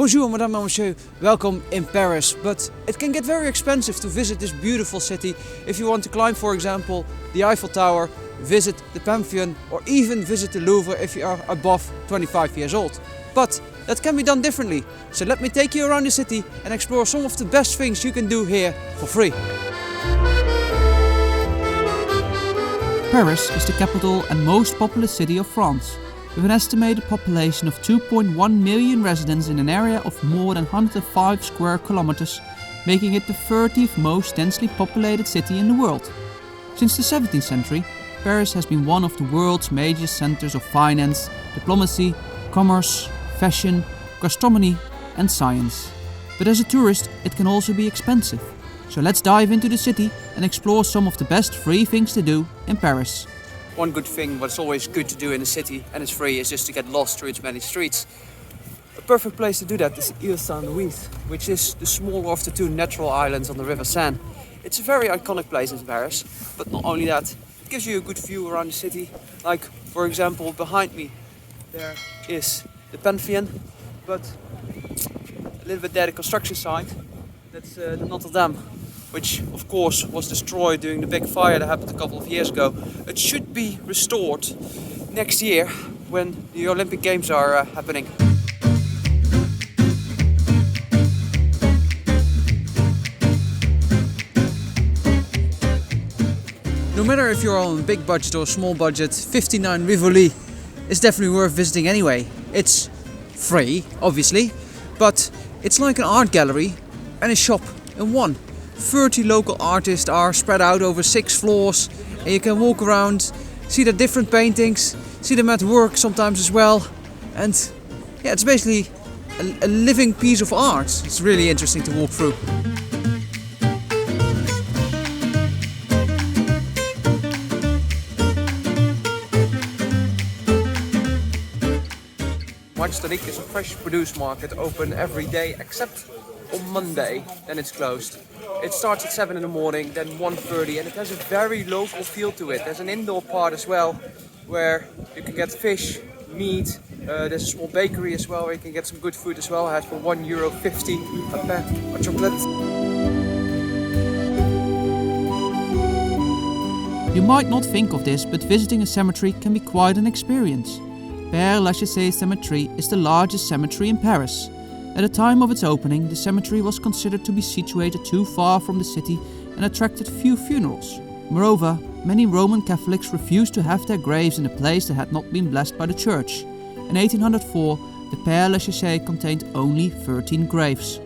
Bonjour, madame and monsieur, welcome in Paris. But it can get very expensive to visit this beautiful city if you want to climb, for example, the Eiffel Tower, visit the Pantheon, or even visit the Louvre if you are above 25 years old. But that can be done differently. So let me take you around the city and explore some of the best things you can do here for free. Paris is the capital and most populous city of France, with an estimated population of 2.1 million residents in an area of more than 105 square kilometers, making it the 30th most densely populated city in the world. Since the 17th century, Paris has been one of the world's major centers of finance, diplomacy, commerce, fashion, gastronomy and science. But as a tourist, it can also be expensive. So let's dive into the city and explore some of the best free things to do in Paris. One good thing, what's always good to do in a city and it's free, is just to get lost through its many streets. A perfect place to do that is Ile Saint-Louis, which is the smaller of the two natural islands on the River Seine. It's a very iconic place in Paris, but not only that, it gives you a good view around the city. Like, for example, behind me there is the Pantheon, but a little bit there the construction site, that's the Notre Dame, which of course was destroyed during the big fire that happened a couple of years ago. It should be restored next year when the Olympic Games are happening. No matter if you're on a big budget or a small budget, 59 Rivoli is definitely worth visiting anyway. It's free, obviously, but it's like an art gallery and a shop in one. 30 local artists are spread out over 6 floors, and you can walk around, see the different paintings, see them at work sometimes as well. And yeah, it's basically a living piece of art. It's really interesting to walk through. Montmartre is a fresh produce market open every day except on Monday, then it's closed. It starts at 7 in the morning, then 1:30, and it has a very local feel to it. There's an indoor part as well, where you can get fish, meat. There's a small bakery as well, where you can get some good food as well. It has for €1.50 a pack of chocolate. You might not think of this, but visiting a cemetery can be quite an experience. Pere Lachaise cemetery is the largest cemetery in Paris. At the time of its opening, the cemetery was considered to be situated too far from the city and attracted few funerals. Moreover, many Roman Catholics refused to have their graves in a place that had not been blessed by the church. In 1804, the Pere Lachaise contained only 13 graves.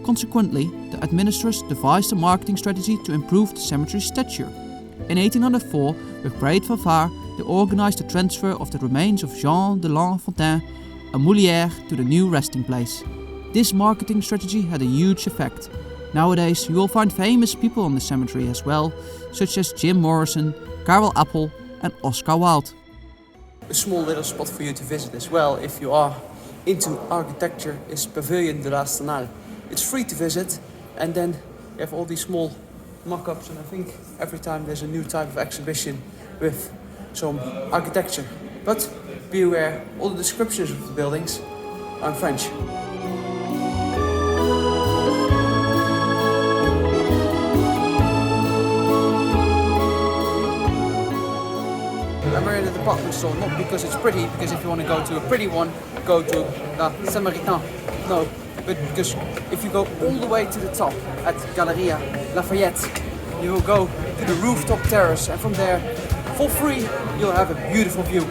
Consequently, the administrators devised a marketing strategy to improve the cemetery's stature. In 1804, with great fanfare, they organized the transfer of the remains of Jean de La Fontaine, a Molière, to the new resting place. This marketing strategy had a huge effect. Nowadays, you will find famous people on the cemetery as well, such as Jim Morrison, Karel Appel and Oscar Wilde. A small little spot for you to visit as well if you are into architecture is Pavillon de l'Arsenal. It's free to visit, and then you have all these small mock-ups, and I think every time there's a new type of exhibition with some architecture. But be aware, all the descriptions of the buildings are in French. And we're in a department store, not because it's pretty, because if you want to go to a pretty one, go to La Saint-Maritain. No, but because if you go all the way to the top at Galleria Lafayette, you will go to the rooftop terrace, and from there, for free, you'll have a beautiful view.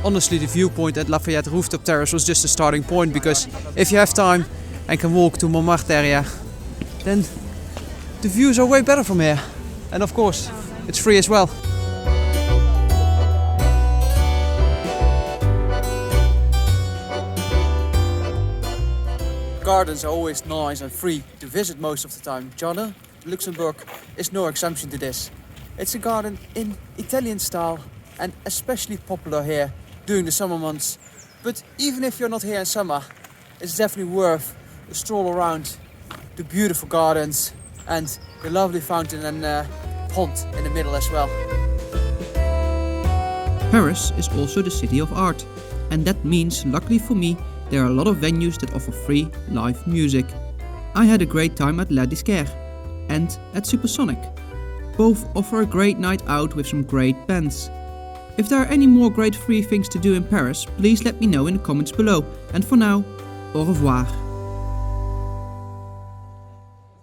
Honestly, the viewpoint at Lafayette rooftop terrace was just a starting point, because if you have time and can walk to Montmartre area, then the views are way better from here. And of course, it's free as well. Gardens are always nice and free to visit most of the time. Jardin du Luxembourg is no exception to this. It's a garden in Italian style and especially popular here during the summer months. But even if you're not here in summer, it's definitely worth a stroll around the beautiful gardens and the lovely fountain and pond in the middle as well. Paris is also the city of art, and that means, luckily for me, there are a lot of venues that offer free live music. I had a great time at La Disquaire and at Supersonic. Both offer a great night out with some great bands. If there are any more great free things to do in Paris, please let me know in the comments below. And for now, au revoir.